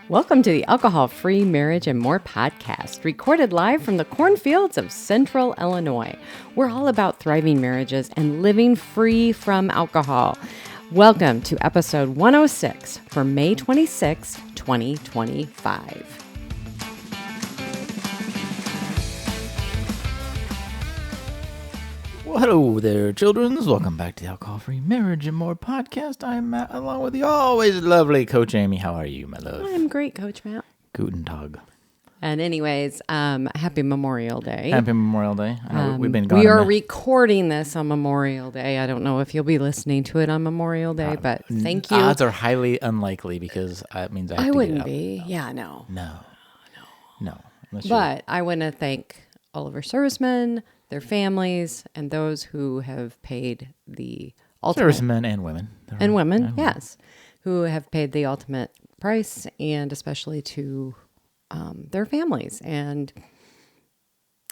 Welcome to the Alcohol-Free Marriage and More podcast, recorded live from the cornfields of Central Illinois. We're all about thriving marriages and living free from alcohol. Welcome to episode 106 for May 26, 2025. Well, hello there, children. Welcome back to the Alcohol-Free Marriage and More podcast. I'm Matt, along with the always lovely Coach Amy. How are you, my love? I'm great, Coach Matt. Guten Tag. And anyways, happy Memorial Day. Happy Memorial Day. I know we've been gone. We are recording this on Memorial Day. I don't know if you'll be listening to it on Memorial Day, but thank you. Odds are highly unlikely because it means I have to wouldn't get up. be. Yeah, no. No. But I want to thank all of our servicemen, their families, and those who have paid the ultimate. Servicemen and women. And women, yes. Who have paid the ultimate price, and especially to their families. And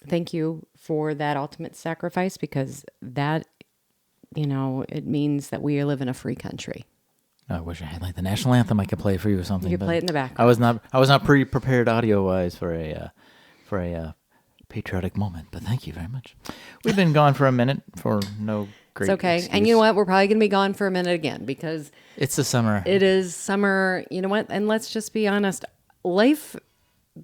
thank you for that ultimate sacrifice, because that, it means that we live in a free country. I wish I had like the national anthem I could play for you or something. You could play it in the background. I was not pre-prepared audio-wise for a patriotic moment, but thank you very much. We've been gone for a minute for no great It's okay. excuse. And you know what? We're probably going to be gone for a minute again because it's the summer. It is summer. You know what? And let's just be honest. Life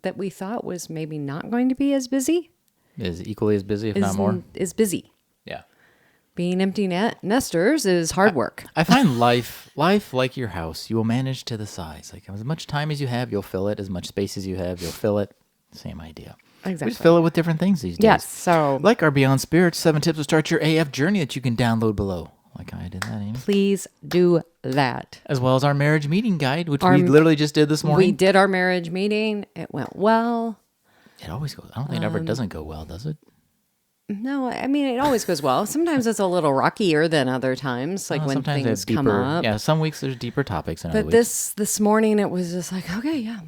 that we thought was maybe not going to be as busy is equally as busy, if not more. Is busy. Yeah. Being empty nesters is hard work. I find life like your house. You will manage to the size. Like as much time as you have, you'll fill it. As much space as you have, you'll fill it. Same idea. Exactly. We just fill it with different things these days. Yes. So, like our Beyond Spirits 7 tips to start your AF journey that you can download below. Like I did that, Amy. Please do that. As well as our marriage meeting guide, which we literally just did this morning. We did our marriage meeting. It went well. It always goes. I don't think it ever doesn't go well, does it? No, I mean, it always goes well. Sometimes it's a little rockier than other times, like when things come up. Yeah, some weeks there's deeper topics than other But weeks. this morning, it was just like, okay, yeah.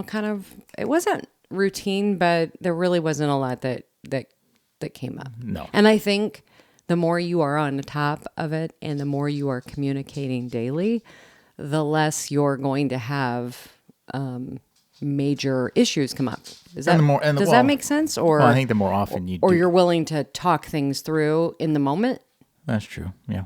Kind of, it wasn't routine, but there really wasn't a lot that came up. No. And I think the more you are on the top of it and the more you are communicating daily, the less you're going to have major issues come up. Does that make sense? Or I think the more often you do. Or you're willing to talk things through in the moment. That's true, yeah.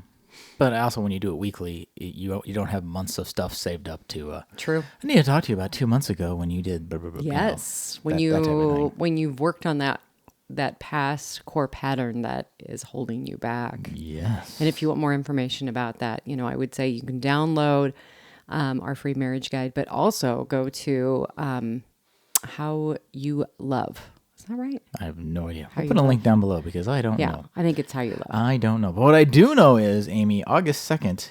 But also when you do it weekly, you don't have months of stuff saved up to... True. I need to talk to you about 2 months ago when you did... Yes. That type of thing. When you've worked on that past core pattern that is holding you back. Yes. And if you want more information about that, I would say you can download our free marriage guide, but also go to How You Love. Is that right? I have no idea. I'll put a link down below because I don't know. Yeah, I think it's How You Love. I don't know. But what I do know is, Amy, August 2nd,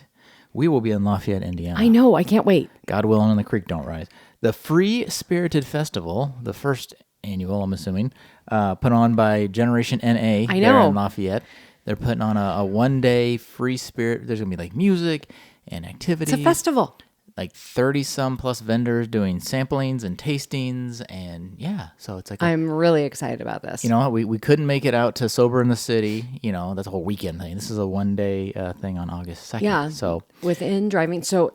we will be in Lafayette, Indiana. I know. I can't wait. God willing, and the creek don't rise. The Free Spirited Festival, the first annual, I'm assuming, put on by Generation NA there in Lafayette. They're putting on a one-day free spirit. There's going to be like music and activities. It's a festival. Like 30-some plus vendors doing samplings and tastings. And yeah, so it's like... I'm really excited about this. We couldn't make it out to Sober in the City. That's a whole weekend thing. This is a one-day thing on August 2nd. Yeah. So within driving... Well,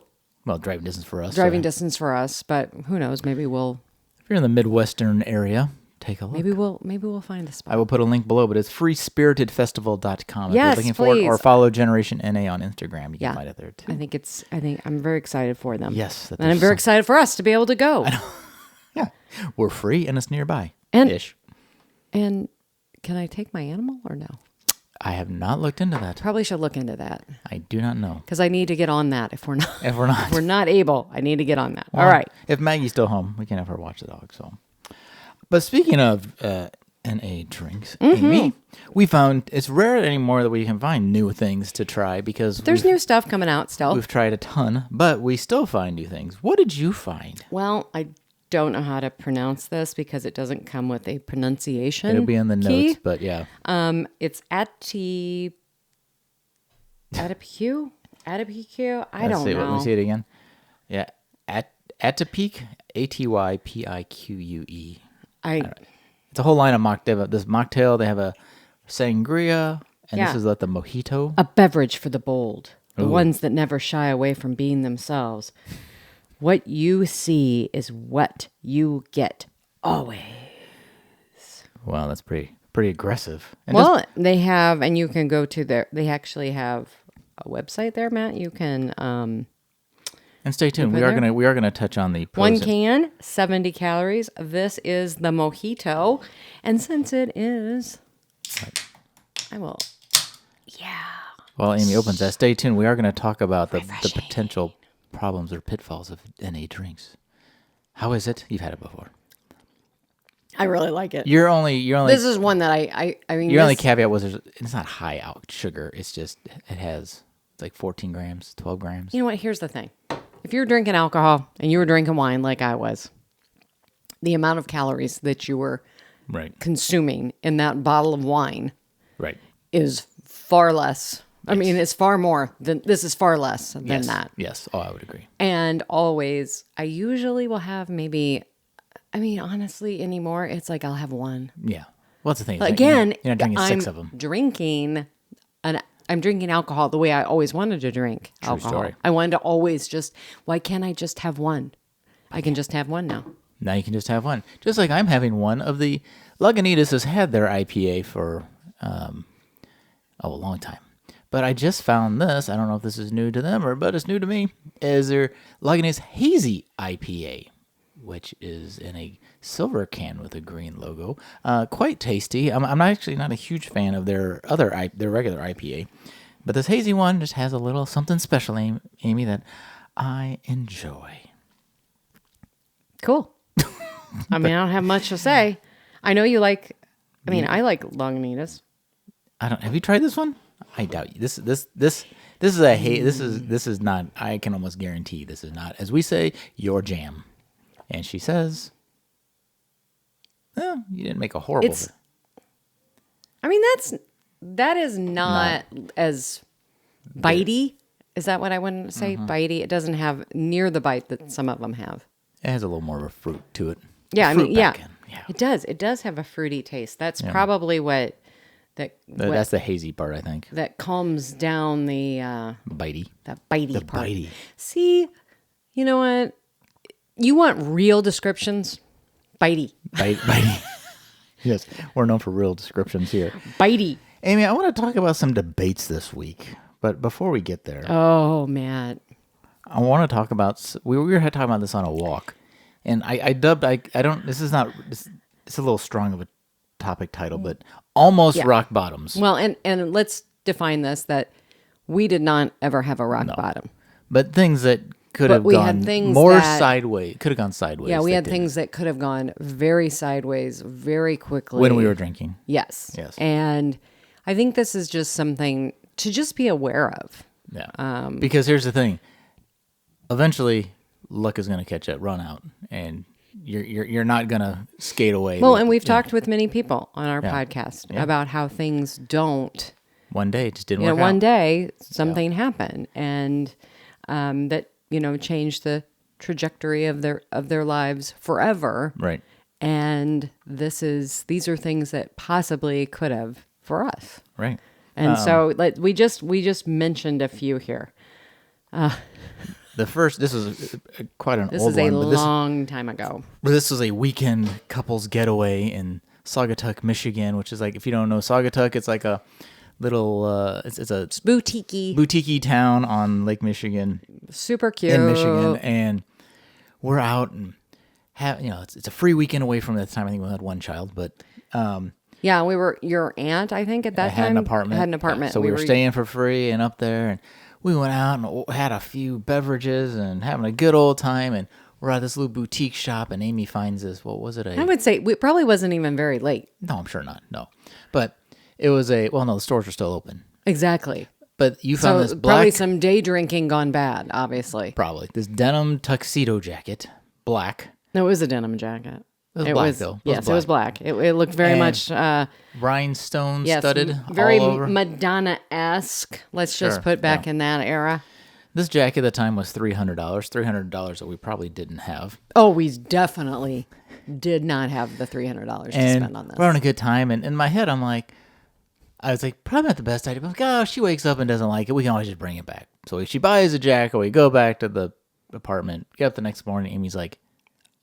driving distance for us. Distance for us, but who knows? Maybe we'll... If you're in the Midwestern area, take a look. Maybe we'll find a spot. I will put a link below, but it's freespiritedfestival.com. Yes, if you're looking please. for it, or follow Generation NA on Instagram. You can find it there too. I think I'm very excited for them. Yes. And I'm very excited for us to be able to go. Yeah. We're free and it's nearby. Ish. And can I take my animal or no? I have not looked into that. Probably should look into that. I do not know. Because I need to get on that if we're not. If we're not. If we're not able, I need to get on that. Well, all right. If Maggie's still home, we can have her watch the dog. So, but speaking of NA drinks, Amy, we found it's rare anymore that we can find new things to try because there's new stuff coming out still. We've tried a ton, but we still find new things. What did you find? Well, I don't know how to pronounce this because it doesn't come with a pronunciation. It'll be in the key. notes, but yeah. It's Atypique. I don't know. Let me see it again. Yeah, Atypique, Atypique. It's a whole line of mocktail. This mocktail, they have a sangria, and this is like the mojito. A beverage for the bold, the ones that never shy away from being themselves. What you see is what you get always. Wow, that's pretty aggressive. And they have, and you can go to they actually have a website there, Matt. You can. And stay tuned. We are gonna touch on the pros. One can, 70 calories. This is the mojito, and since it is, I will. Yeah. While Amy opens that, stay tuned. We are going to talk about the potential problems or pitfalls of NA drinks. How is it? You've had it before. I really like it. You're only. This is one that I mean. Your only caveat was it's not high out sugar. It's just it has like 14 grams, 12 grams. You know what? Here's the thing. If you're drinking alcohol and you were drinking wine like I was, the amount of calories that you were consuming in that bottle of wine is far less. I mean, it's far more than this is far less than that. Yes. Oh, I would agree. And always, I usually will have maybe, I mean, honestly, anymore, it's like I'll have one. Yeah. Well, that's the thing. Again, you're not drinking 6 of them. I'm drinking alcohol the way I always wanted to drink alcohol. True story. I wanted to always why can't I just have one? I can just have one now. Now you can just have one. Just like I'm having one of the, Lagunitas has had their IPA for a long time. But I just found this, I don't know if this is new to them, but it's new to me, is their Lagunitas Hazy IPA, which is in a silver can with a green logo. Quite tasty. I'm actually not a huge fan of their regular IPA, but this hazy one just has a little something special, Amy, that I enjoy. Cool. I mean, I don't have much to say. I know you like. I mean, I like Lagunitas. Have you tried this one? I doubt you. This is not. I can almost guarantee this is not, as we say, your jam. And she says, "Well, you didn't make a horrible." I mean, that is not as bitey. Is that what I wanted to say? Mm-hmm. Bitey. It doesn't have near the bite that some of them have. It has a little more of a fruit to it. Yeah, I mean, yeah, it does. It does have a fruity taste. That's probably what. That's the hazy part, I think. That calms down the bitey. That bitey part. Bitey. See, you know what? You want real descriptions? Bitey. Bitey. Yes, we're known for real descriptions here. Bitey. Amy, I want to talk about some debates this week, but before we get there, Matt, I want to talk about. We were talking about this on a walk, and I dubbed. I don't. This is not. It's a little strong of a topic title, but almost rock bottoms. Well, and let's define this, that we did not ever have a rock bottom. But things that could have gone sideways. Could have gone sideways. Yeah, we had things that could have gone very sideways very quickly. When we were drinking. Yes. And I think this is just something to just be aware of. Yeah. Because here's the thing. Eventually, luck is going to catch that run out, and you're not going to skate away. Well, and we've talked with many people on our podcast about how things don't. One day it just didn't work out. One day something happened, and that changed the trajectory of their lives forever. Right. And these are things that possibly could have for us. Right. And so we just mentioned a few here. The first, this is quite an old one. This is a long time ago. This was a weekend couples getaway in Saugatuck, Michigan, which is like, if you don't know Saugatuck, it's like a little, it's a boutique town on Lake Michigan. Super cute. In Michigan. And we're out and it's a free weekend away from that time. I think we had one child, but. Yeah, we were, your aunt, I think at that time. Had an apartment. Yeah, so we were staying for free and up there, and we went out and had a few beverages and having a good old time, and we're at this little boutique shop, and Amy finds this, what was it? I would say it probably wasn't even very late. No, I'm sure not, no. But it was the stores were still open. Exactly. But you found this black... probably some day drinking gone bad, obviously. Probably. This denim tuxedo jacket, black. No, it was a denim jacket. It was black, though. It was black. It looked very much... rhinestone studded very all over. Madonna-esque. Let's just put back in that era. This jacket at the time was $300 that we probably didn't have. Oh, we definitely did not have the $300 to spend on this. We're having a good time, and in my head, I was like, probably not the best idea, but she wakes up and doesn't like it. We can always just bring it back. So she buys a jacket, we go back to the apartment. Get up the next morning. Amy's like,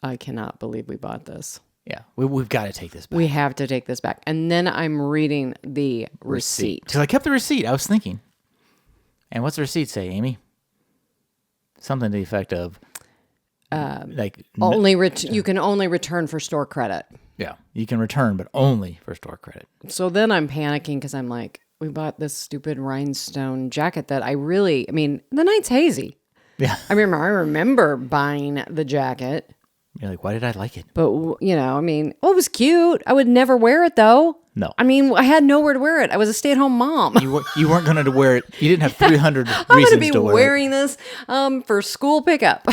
I cannot believe we bought this. yeah, we've got to take this back. We have to take this back. And then I'm reading the receipt. Because I kept the receipt. I was thinking. And what's the receipt say, Amy? Something to the effect of, you can only return for store credit. Yeah, you can return, but only for store credit. So then I'm panicking because I'm like, we bought this stupid rhinestone jacket that the night's hazy. Yeah. I remember buying the jacket. You're like, why did I like it? But, it was cute. I would never wear it, though. No. I had nowhere to wear it. I was a stay-at-home mom. You weren't going to wear it. You didn't have 300 reasons to wear it. I'm going to be wearing this for school pickup.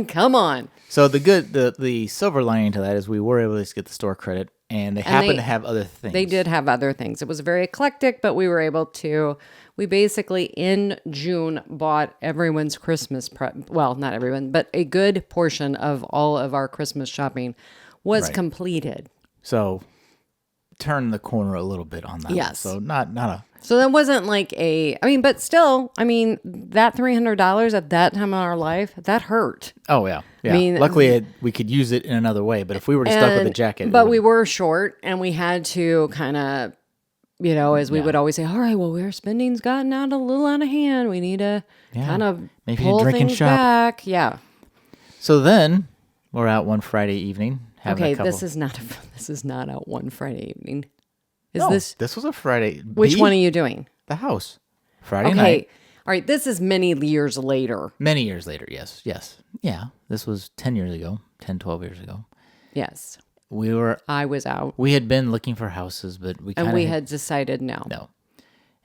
Come on. So the silver lining to that is we were able to get the store credit, and they happened to have other things. They did have other things. It was very eclectic, but we were able to. We basically in June bought everyone's Christmas not everyone, but a good portion of all of our Christmas shopping was completed. So turn the corner a little bit on that. Yes. So not a. So that wasn't like but still, that $300 at that time in our life, that hurt. Oh, yeah. Yeah. Luckily, we could use it in another way, but if we were stuck with the jacket. But we were short, and we had to kind of, as we would always say, all right, well, our spending's gotten a little out of hand. We need to kind of maybe pull drink and things shop. back. Yeah. So then we're out one Friday evening. This is not out one Friday evening. This was a Friday. Which one are you doing? The house. Friday night. All right. This is many years later. Many years later. Yes. Yeah. This was 10 years ago, 10, 12 years ago. Yes. I was out. We had been looking for houses, but we had decided no. No.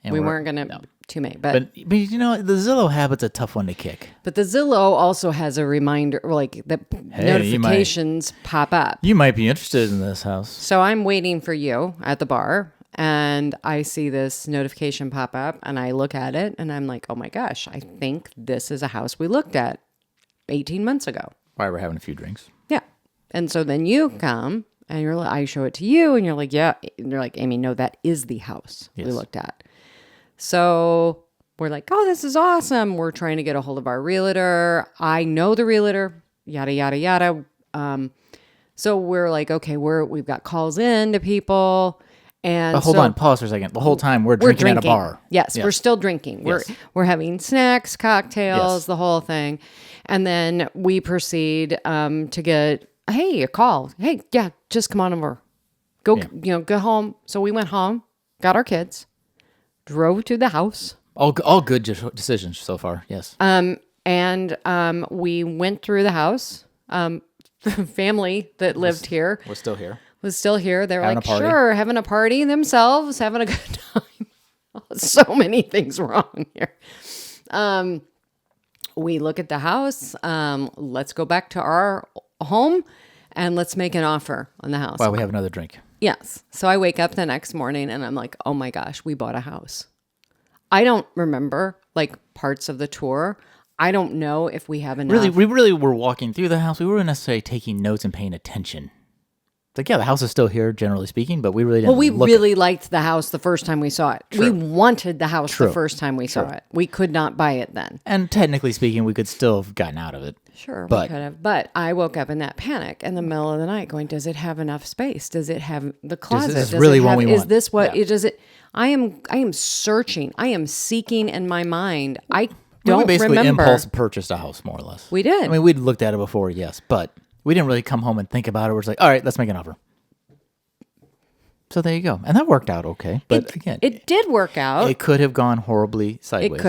And we weren't going to too many. But the Zillow habit's a tough one to kick. But the Zillow also has a reminder, notifications pop up. You might be interested in this house. So I'm waiting for you at the bar, and I see this notification pop up, and I look at it, and I'm like, oh my gosh, I think this is a house we looked at 18 months ago. While we're having a few drinks. Yeah. And so then you come, and I show it to you, and you're like, yeah. And you're like, Amy, no, that is the house we looked at. So we're like, oh, this is awesome. We're trying to get a hold of our realtor. I know the realtor, yada, yada, yada. So we're like, okay, we've got calls in to people. And but hold on, pause for a second. The whole time we're drinking at a bar. Yes, we're still drinking. We're having snacks, cocktails, the whole thing. And then we proceed to get, a call. Hey, yeah, just come on over. Go home. So we went home, got our kids, drove to the house. All good decisions so far, yes. And we went through the house. Family that lived here was still here. They're like, sure, having a party themselves, having a good time. So many things wrong here. We look at the house. Let's go back to our home and let's make an offer on the house. While we have another drink. Yes. So I wake up the next morning and I'm like, oh my gosh, we bought a house. I don't remember parts of the tour. I don't know if we have enough. Really, we really were walking through the house. We weren't necessarily taking notes and paying attention. The house is still here, generally speaking, but we really didn't. Well, we really liked the house the first time we saw it. True. We wanted the house the first time we saw it. We could not buy it then. And technically speaking, we could still have gotten out of it. Sure, we could have. But I woke up in that panic in the middle of the night going, does it have enough space? Does it have the closet? Is this really what we want? Is this what it does? I am searching. I am seeking in my mind. I don't we basically remember. Impulse purchased a house, more or less. We did. I mean, we'd looked at it before, yes, but we didn't really come home and think about it. We're just like, all right, let's make an offer. So there you go. And that worked out okay. But again, it did work out. It could have gone horribly sideways.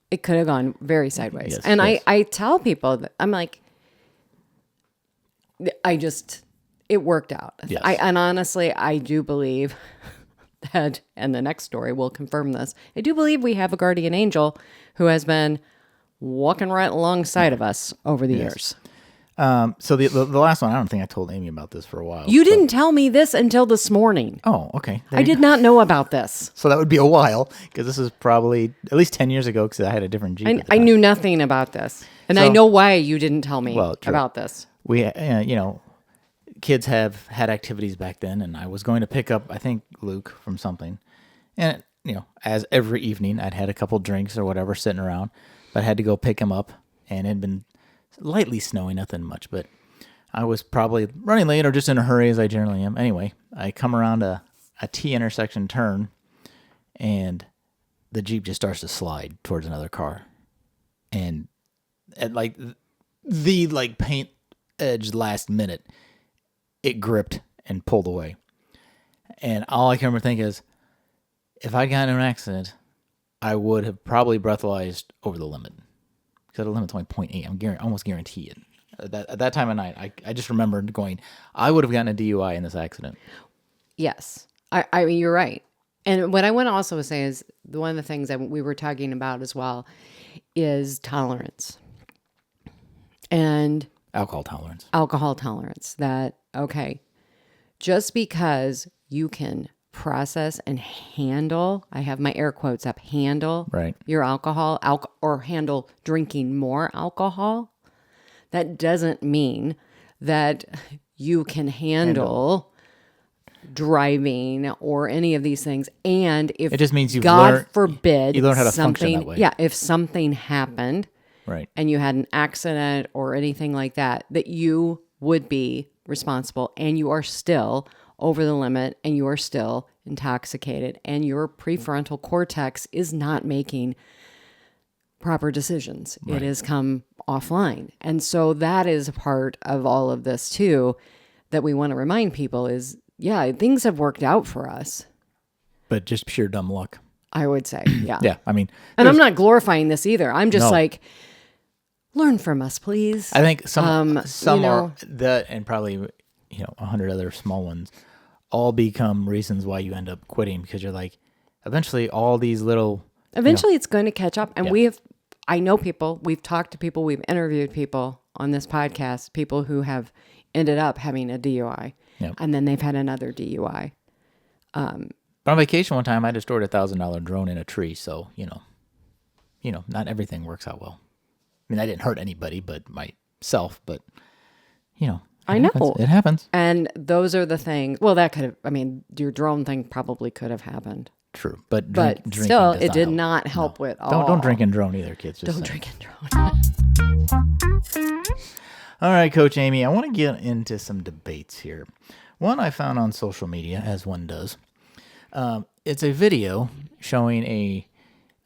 It could have gone very sideways. Yes, and yes. I tell people that I'm like, it worked out. Yes. And honestly, I do believe that, and the next story will confirm this, I do believe we have a guardian angel who has been walking right alongside of us over the years. So the last one, I don't think I told Amy about this for a while. You didn't tell me this until this morning. Oh, okay. I did not know about this. So that would be a while, because this is probably at least 10 years ago, because I had a different Jeep. I knew nothing about this. And I know why you didn't tell me about this. We, kids have had activities back then, and I was going to pick up, I think, Luke from something. And, as every evening, I'd had a couple drinks or whatever sitting around. but I had to go pick him up, and it had been lightly snowing, nothing much, but I was probably running late or just in a hurry, as I generally am. Anyway, I come around a T intersection turn, and the Jeep just starts to slide towards another car. And at the paint edge last minute, it gripped and pulled away. And all I can remember thinking is, if I'd gotten in an accident, I would have probably breathalyzed over the limit. Because the limit's only 0.8. Almost guarantee it. At that time of night, I just remembered going, I would have gotten a DUI in this accident. Yes. I mean, you're right. And what I want to also say is one of the things that we were talking about as well is tolerance. And alcohol tolerance. Alcohol tolerance. That, okay, just because you can process and handle, I have my air quotes up, handle your alcohol, or handle drinking more alcohol, that doesn't mean that you can handle driving or any of these things. And if it just means God forbid, you learn how to function that way. Yeah, if something happened, right, and you had an accident or anything like that, that you would be responsible, and you are still over the limit, and you are still intoxicated, and your prefrontal cortex is not making proper decisions. Right. It has come offline. And so that is a part of all of this too, that we want to remind people is, yeah, things have worked out for us. But just pure dumb luck. I would say, yeah. Yeah, I mean. And I'm not glorifying this either. I'm just learn from us, please. I think some are that, and probably 100 other small ones, all become reasons why you end up quitting, because you're like, eventually all these little. Eventually it's going to catch up. And I know people, we've talked to people, we've interviewed people on this podcast, people who have ended up having a DUI, and then they've had another DUI. But on vacation one time, I destroyed a $1,000 drone in a tree. So, not everything works out well. I mean, I didn't hurt anybody but myself, but, I know. It happens. And those are the things, well, that could have, I mean, your drone thing probably could have happened. True. But still, it did not help with all. Don't drink and drone either, kids. Don't drink and drone. All right, Coach Amy, I want to get into some debates here. One I found on social media, as one does. It's a video showing in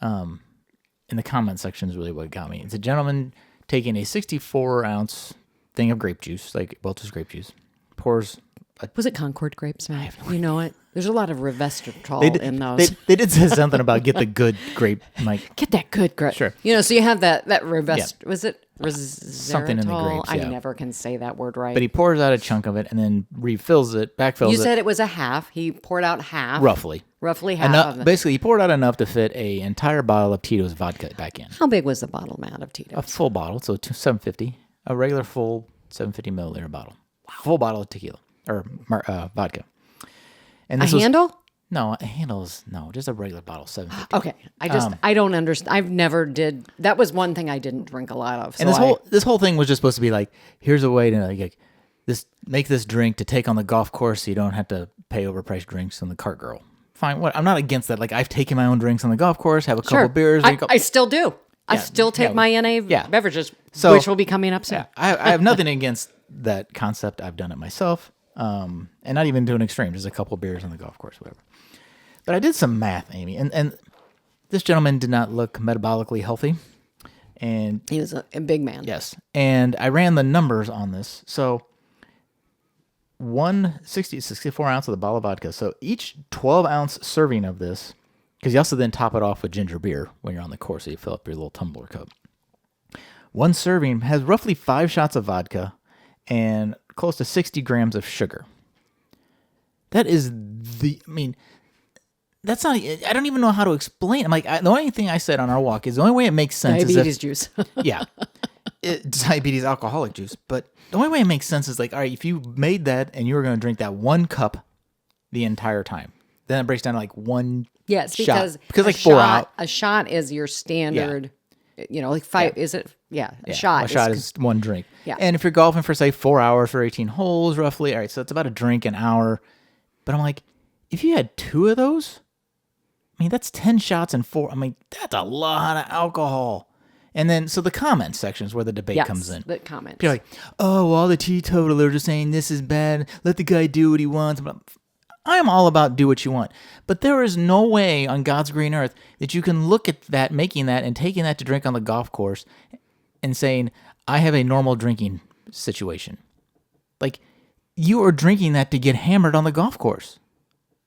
the comment section is really what got me. It's a gentleman taking a 64-ounce thing of grape juice, like Welch's grape juice, pours. Was it Concord grapes, man? I have no idea. You know it. There's a lot of resveratrol in those. They did say something about get the good grape, Mike. Get that good grape. Sure. So you have that was it resveratrol? Something in the grapes, I never can say that word right. But he pours out a chunk of it and then backfills it. You said it was a half. He poured out half. Roughly half of it. Basically, he poured out enough to fit an entire bottle of Tito's vodka back in. How big was the bottle, Matt, of Tito's? A full bottle, so 750. A regular full 750 milliliter bottle. Wow. Full bottle of tequila. Or vodka. And this handle? No, a handle is just a regular bottle, 750. Okay, I don't understand. I've never did. That was one thing I didn't drink a lot of. So and this whole thing was just supposed to be like, here's a way to make this drink to take on the golf course, so you don't have to pay overpriced drinks on the cart girl. Fine, I'm not against that. Like, I've taken my own drinks on the golf course, have a couple beers. I still do. I still take my NA beverages, which will be coming up soon. Yeah, I have nothing against that concept. I've done it myself. And not even to an extreme, just a couple beers on the golf course, whatever. But I did some math, Amy, and this gentleman did not look metabolically healthy. And he was a big man. Yes. And I ran the numbers on this. So 64 ounce of the bottle of vodka. So each 12-ounce serving of this, because you also then top it off with ginger beer when you're on the course, so you fill up your little tumbler cup. One serving has roughly 5 shots of vodka and close to 60 grams of sugar. That is that's not, I don't even know how to explain. I'm like, the only thing I said on our walk is the only way it makes sense diabetes juice. Yeah. Diabetes alcoholic juice. But the only way it makes sense is like, all right, if you made that and you were going to drink that 1 cup the entire time, then it breaks down to like 1 yes, shot. Because like 4 out. A shot is your standard, like 5, is it? Yeah, a shot. A shot is 1 drink. Yeah. And if you're golfing for, say, 4 hours for 18 holes, roughly, all right, so it's about a drink an hour. But I'm like, if you had 2 of those, I mean, that's 10 shots in 4. I mean, that's a lot of alcohol. And then, so the comment sections where the debate comes in. The comments. People are like, oh, well, all the teetotalers are saying this is bad. Let the guy do what he wants. I'm all about do what you want. But there is no way on God's green earth that you can look at that, making that, and taking that to drink on the golf course and saying, I have a normal drinking situation. Like, you are drinking that to get hammered on the golf course.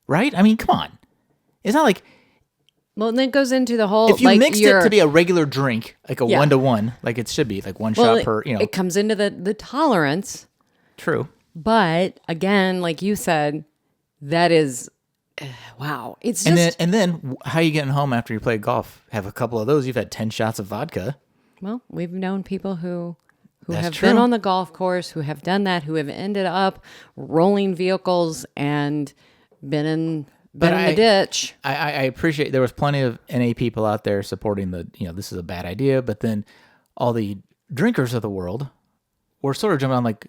Right? I mean, come on. It's not like... Well, and then it goes into the whole... If you mixed it to be a regular drink, like a 1-to-1, like it should be, like one shot per, It comes into the tolerance. True. But, again, like you said, that is... wow. It's just... And then, how are you getting home after you play golf? Have a couple of those, you've had 10 shots of vodka. Well, we've known people who That's have true. been on the golf course, who have done that, who have ended up rolling vehicles and been in the ditch. I appreciate there was plenty of NA people out there supporting this is a bad idea, but then all the drinkers of the world were sort of jumping on like,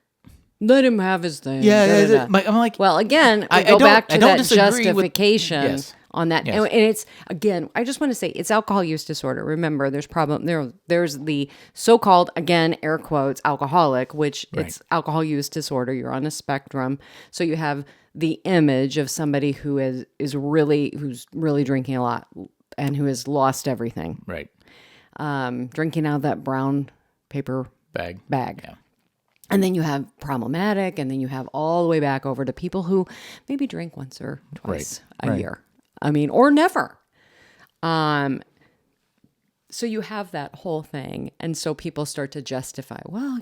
let him have his thing. Yeah, I'm like, well, again, I go back to that justification on that. Yes. And it's, again, I just want to say it's alcohol use disorder. Remember, there's the so-called, again, air quotes, alcoholic, which it's alcohol use disorder. You're on a spectrum. So you have the image of somebody who's really drinking a lot and who has lost everything. Right. Drinking out of that brown paper bag. Yeah. And then you have problematic, and then you have all the way back over to people who maybe drink once or twice a year. I mean, or never. So you have that whole thing. And so people start to justify, well,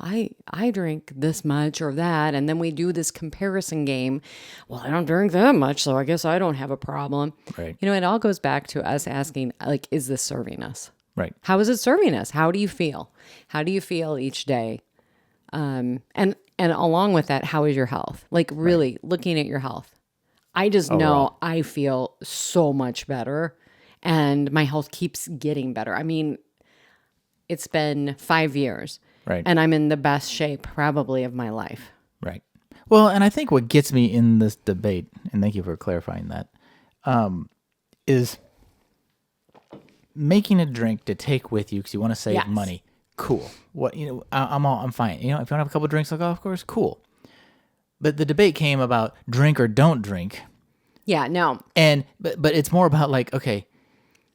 I drink this much or that. And then we do this comparison game. Well, I don't drink that much, so I guess I don't have a problem. Right. It all goes back to us asking, like, is this serving us? Right. How is it serving us? How do you feel? How do you feel each day? And along with that, how is your health? Like, really looking at your health. I just know I feel so much better, and my health keeps getting better. I mean, it's been 5 years, and I'm in the best shape probably of my life. Right. Well, and I think what gets me in this debate, and thank you for clarifying that, is making a drink to take with you because you want to save money. Cool. I'm fine. If you want to have a couple drinks on the golf course, cool. But the debate came about drink or don't drink. Yeah, no. But it's more about like, okay,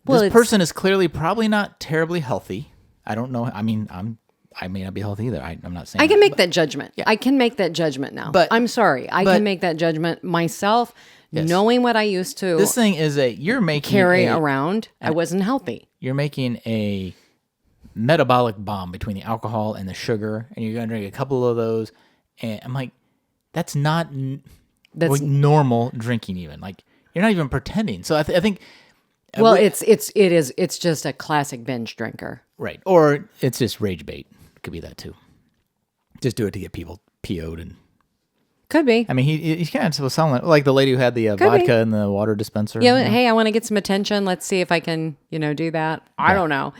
this person is clearly probably not terribly healthy. I don't know. I mean, I may not be healthy either. I'm not saying I can make that judgment. Yeah. I can make that judgment now. But I'm sorry. I can make that judgment myself, knowing what I used to. This thing is you're making carry around. I wasn't healthy. You're making a metabolic bomb between the alcohol and the sugar, and you're going to drink a couple of those. And I'm like, that's not like normal drinking even. Like, you're not even pretending. So I think... Well, it's just a classic binge drinker. Right. Or it's just rage bait. It could be that too. Just do it to get people PO'd and... Could be. I mean, he's kind of selling it. Like the lady who had the vodka in the water dispenser. Yeah, hey, I want to get some attention. Let's see if I can, do that. I don't know.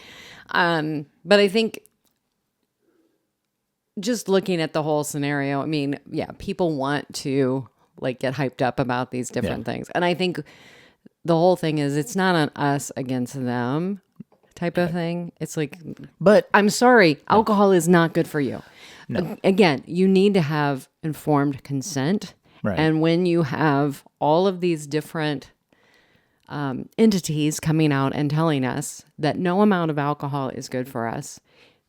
But I think just looking at the whole scenario, I mean, people want to like get hyped up about these different things. And I think the whole thing is it's not an us against them type of thing. It's like, but I'm sorry, alcohol is not good for you. No. Again, you need to have informed consent. Right. And when you have all of these different entities coming out and telling us that no amount of alcohol is good for us,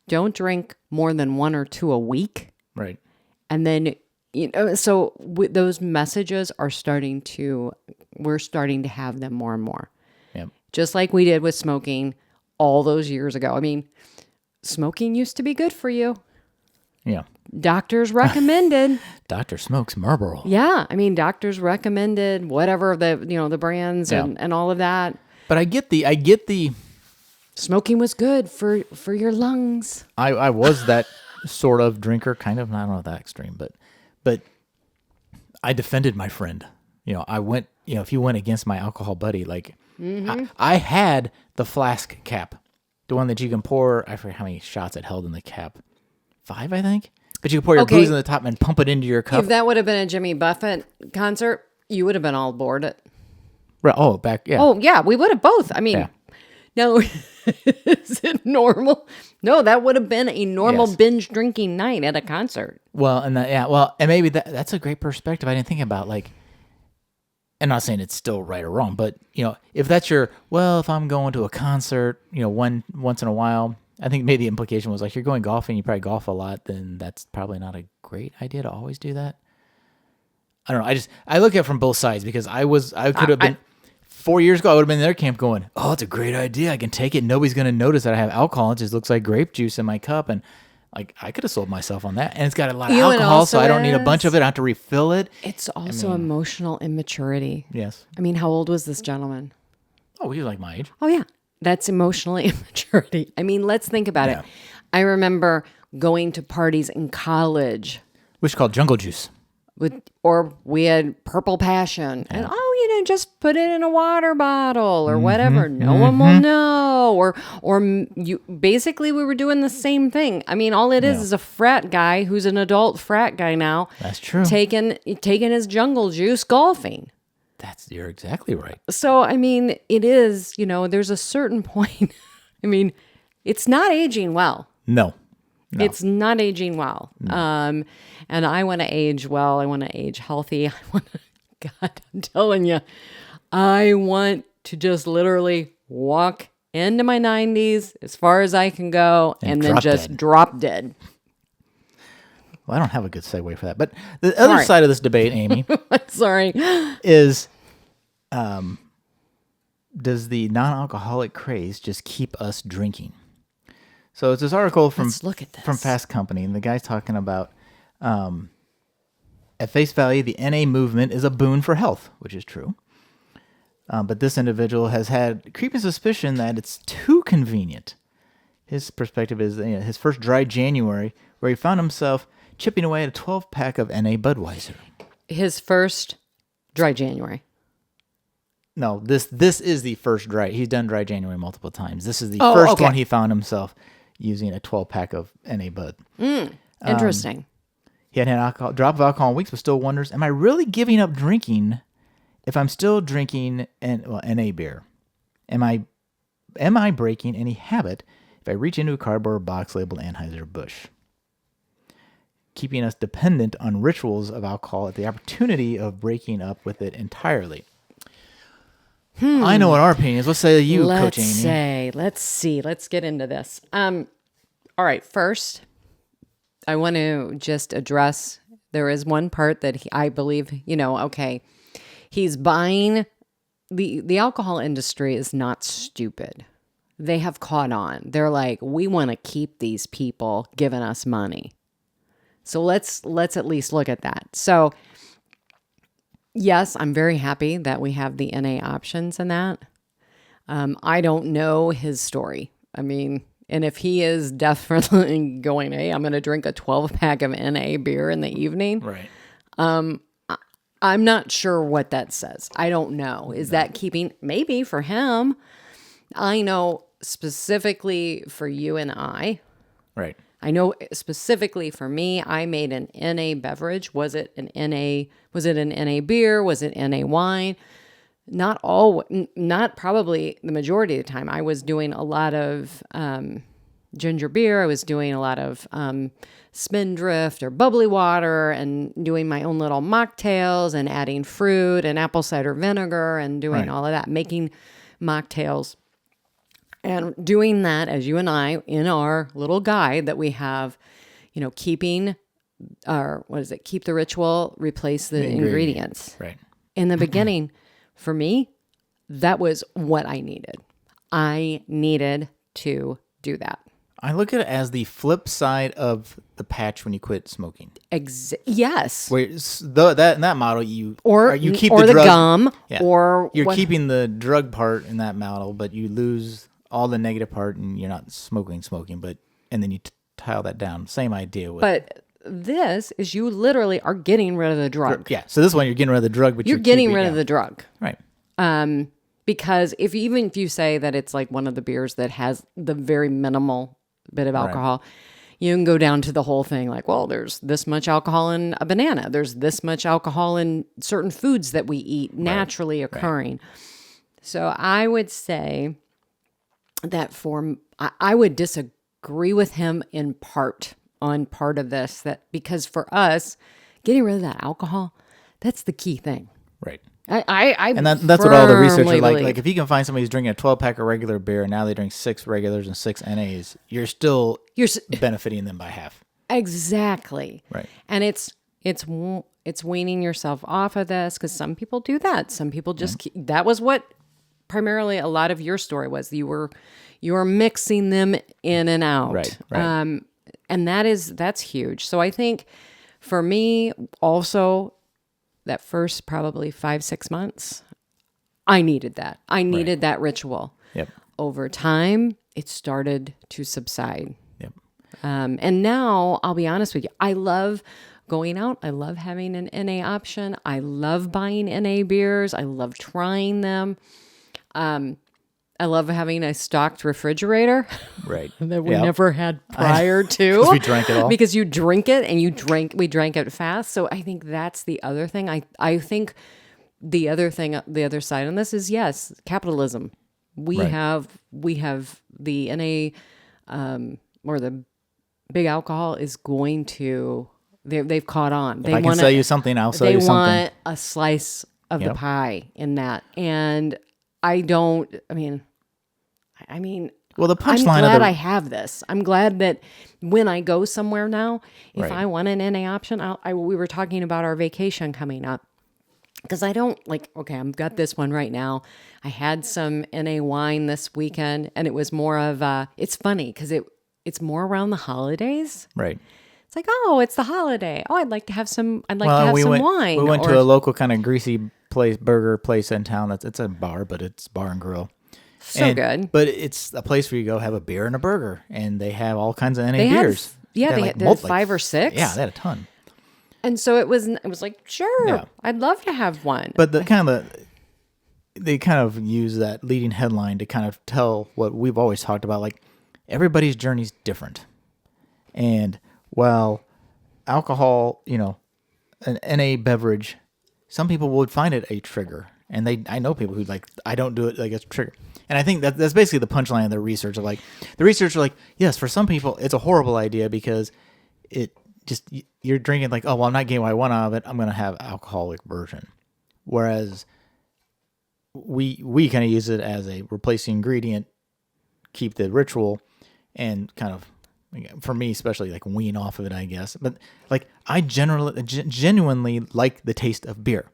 don't drink more than 1 or 2 a week. Right. And then, so those messages are we're starting to have them more and more. Yep. Just like we did with smoking all those years ago. I mean, smoking used to be good for you. Yeah. Doctors recommended. Doctor smokes Marlboro. Yeah. I mean, doctors recommended whatever the brands and all of that. But I get the smoking was good for your lungs. I was that sort of drinker, kind of, not on that extreme, but I defended my friend. I went, if you went against my alcohol buddy, like I had the flask cap, the one that you can pour, I forget how many shots it held in the cap. 5, I think. But you could pour your booze in the top and pump it into your cup. If that would have been a Jimmy Buffett concert, you would have been all aboard it. Right. Oh, back, yeah. Oh, yeah, we would have both. I mean, No, is it normal? No, that would have been a normal binge drinking night at a concert. Well, and maybe that's a great perspective. I didn't think about, like, I'm not saying it's still right or wrong, but if that's if I'm going to a concert, once in a while, I think maybe the implication was like you're going golfing, you probably golf a lot, then that's probably not a great idea to always do that. I don't know. I look at it from both sides because I could have been 4 years ago. I would have been in their camp going, "Oh, it's a great idea. I can take it. Nobody's going to notice that I have alcohol. It just looks like grape juice in my cup." And like I could have sold myself on that. And it's got a lot of alcohol, so I don't need a bunch of it. I have to refill it. It's also emotional immaturity. Yes. I mean, how old was this gentleman? Oh, he was like my age. Oh, yeah. That's emotional immaturity. I mean, let's think about it. I remember going to parties in college. Which is called jungle juice. Or we had Purple Passion. And, just put it in a water bottle or whatever. No one will know. Or basically we were doing the same thing. I mean, all it is a frat guy who's an adult frat guy now. That's true. Taking his jungle juice golfing. You're exactly right. So, I mean, it is, there's a certain point. I mean, it's not aging well. No. It's not aging well. No. And I want to age well. I want to age healthy. God, I'm telling you, I want to just literally walk into my 90s as far as I can go and then just drop dead. Well, I don't have a good segue for that. But the other side of this debate, Amy, sorry, is does the non-alcoholic craze just keep us drinking? So it's this article from Fast Company, and the guy's talking about at face value, the NA movement is a boon for health, which is true. But this individual has had creeping suspicion that it's too convenient. His perspective is his first dry January, where he found himself chipping away at a 12-pack of NA Budweiser. His first dry January. No, this is the first dry. He's done dry January multiple times. This is the first one he found himself using a 12-pack of NA Bud. Interesting. He hadn't had a drop of alcohol in weeks, but still wonders, am I really giving up drinking if I'm still drinking NA beer? Am I breaking any habit if I reach into a cardboard box labeled Anheuser-Busch? Keeping us dependent on rituals of alcohol at the opportunity of breaking up with it entirely. I know what our opinion is. Let's say Coach Amy. Let's get into this. All right, first, I want to just address, there is one part that I believe, he's buying, the alcohol industry is not stupid. They have caught on. They're like, we want to keep these people giving us money. So let's at least look at that. So yes, I'm very happy that we have the NA options in that. I don't know his story. I mean, and if he is definitely going, hey, I'm going to drink a 12-pack of NA beer in the evening. Right. I'm not sure what that says. I don't know. Is that keeping, maybe for him, I know specifically for you and I. Right. I know specifically for me, I made an NA beverage. Was it an NA beer? Was it NA wine? Not probably the majority of the time. I was doing a lot of ginger beer. I was doing a lot of Spindrift or bubbly water and doing my own little mocktails and adding fruit and apple cider vinegar and doing all of that, making mocktails. And doing that, as you and I, in our little guide that we have, keeping our, keep the ritual, replace the ingredients. Right. In the beginning, for me, that was what I needed. I needed to do that. I look at it as the flip side of the patch when you quit smoking. Yes. Where that model you keep the drug, gum you're keeping the drug part in that model, but you lose all the negative part and you're not smoking, but and then you tile that down. Same idea. But this is you literally are getting rid of the drug. Yeah. So this one you're getting rid of the drug, but you're getting rid of the drug. Right. Because if you say that it's like one of the beers that has the very minimal bit of alcohol, you can go down to the whole thing like, well, there's this much alcohol in a banana. There's this much alcohol in certain foods that we eat naturally occurring. So I would say that I would disagree with him on part of this, that because for us, getting rid of that alcohol, that's the key thing. Right. And that's what all the research are like. Like if you can find somebody who's drinking a 12-pack of regular beer and now they drink 6 regulars and 6 NAs, you're benefiting them by half. Exactly. Right. And it's weaning yourself off of this, because some people do that. Some people just that was what primarily a lot of your story was. You were mixing them in and out. Right. And that's huge. So I think for me also, that first probably 5-6 months, I needed that. I needed that ritual. Yep. Over time, it started to subside. Yep. And now, I'll be honest with you, I love going out. I love having an NA option. I love buying NA beers. I love trying them. I love having a stocked refrigerator. Right. That we never had prior to. Because we drank it all. Because you drink it and we drank it fast. So I think that's the other thing. I think the other side on this is, yes, capitalism. We have the NA, or the big alcohol is going to, they've caught on. If I can sell you something, I'll sell you something. They want a slice of the pie in that. And I mean, well, the punchline. I'm glad I have this. I'm glad that when I go somewhere now, if I want an NA option, we were talking about our vacation coming up, because I don't I've got this one right now. I had some NA wine this weekend, and it was more of it's funny because it's more around the holidays. Right. It's like, oh, it's the holiday. Oh, I'd like to have some wine. We went to a local kind of greasy burger place in town. It's a bar, but it's bar and grill. Good. But it's a place where you go have a beer and a burger, and they have all kinds of NA beers. They had 5 or 6. Yeah, they had a ton. And so it was like, sure, I'd love to have one. But they kind of use that leading headline to kind of tell what we've always talked about, like everybody's journey's different. And while alcohol, an NA beverage, some people would find it a trigger. And I know people who I don't do it like it's a trigger. And I think that's basically the punchline of the research. Of the research are like, yes, for some people it's a horrible idea because it just, you're drinking I'm not getting what I want out of it. I'm going to have alcoholic version. Whereas we kind of use it as a replacing ingredient, keep the ritual, and kind of, for me especially, wean off of it, I guess. But I genuinely like the taste of beer.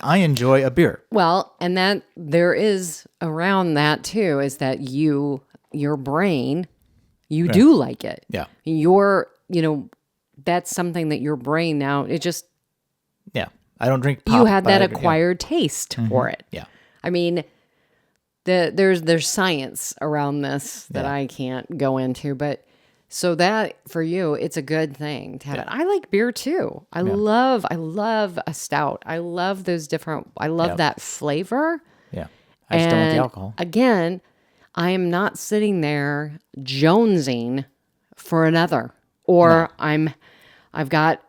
I enjoy a beer. Well, and that there is around that too, is that your brain, do like it. Yeah. That's something that your brain now, it just. Yeah. I don't drink pop. You had that acquired taste for it. Yeah. I mean, there's science around this that I can't go into, but so that for you, it's a good thing to have it. I like beer too. I love a stout. I love those that flavor. Yeah. I just don't want the alcohol. Again, I am not sitting there jonesing for another, or I've got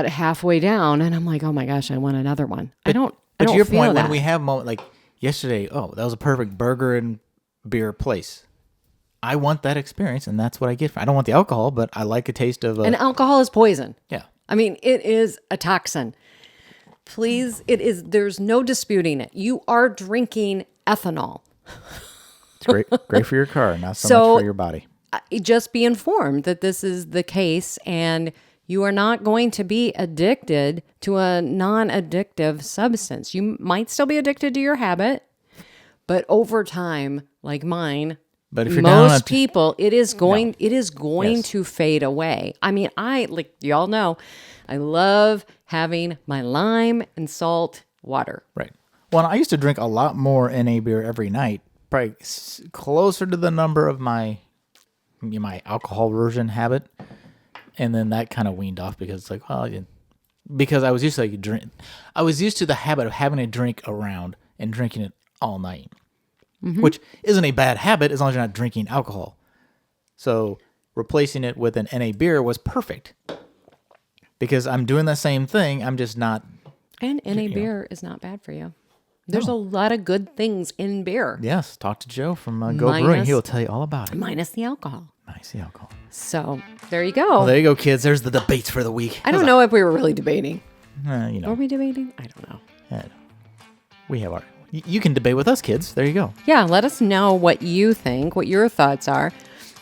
halfway down and I'm like, oh my gosh, I want another one. But to your point, when we have moments like yesterday, that was a perfect burger and beer place. I want that experience, and that's what I get. I don't want the alcohol, but I like a taste of. And alcohol is poison. Yeah. I mean, it is a toxin. Please, it is. There's no disputing it. You are drinking ethanol. It's great for your car, not so much for your body. Just be informed that this is the case, and you are not going to be addicted to a non-addictive substance. You might still be addicted to your habit, but over time, like mine. But if you're most people, it is going to fade away. I mean, y'all know, I love having my lime and salt water. Right. Well, I used to drink a lot more NA beer every night, probably closer to the number of my alcohol version habit, and then that kind of weaned off because because I was used to I was used to the habit of having a drink around and drinking it all night. Mm-hmm. Which isn't a bad habit as long as you're not drinking alcohol. So replacing it with an NA beer was perfect because I'm doing the same thing. I'm just not. And NA beer is not bad for you. There's a lot of good things in beer. Yes. Talk to Joe from Go Brewing. He will tell you all about it. Minus the alcohol. Minus the alcohol. So there you go. Well, there you go, kids. There's the debates for the week. I don't know if we were really debating. Were we debating? I don't know. We have our... You can debate with us, kids. There you go. Yeah, let us know what you think, what your thoughts are.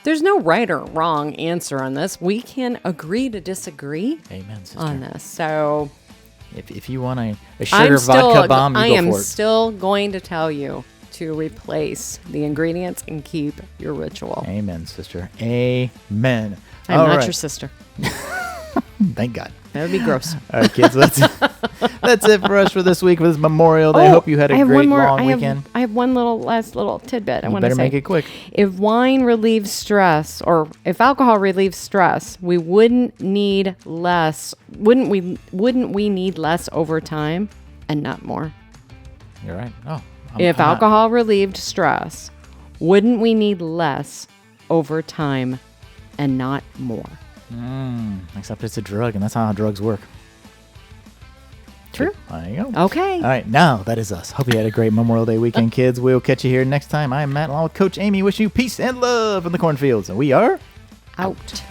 There's no right or wrong answer on this. We can agree to disagree. Amen, sister. On this. So if you want a sugar vodka bomb, you go for it. I am still going to tell you to replace the ingredients and keep your ritual. Amen, sister. Amen. I'm not your sister. Thank God. That would be gross. All right, kids. That's it for us for this week with this Memorial Day. I hope you had a great long weekend. I have one last little tidbit I want to say. Better make it quick. If wine relieves stress, or if alcohol relieves stress, we wouldn't need less. Wouldn't we need less over time and not more? You're right. Oh. If alcohol relieved stress, wouldn't we need less over time and not more? Except it's a drug, and that's how drugs work. True. There you go. Okay. All right, now that is us. Hope you had a great Memorial Day weekend, kids. We'll catch you here next time. I am Matt, along with Coach Amy, wishing you peace and love in the cornfields. And we are out.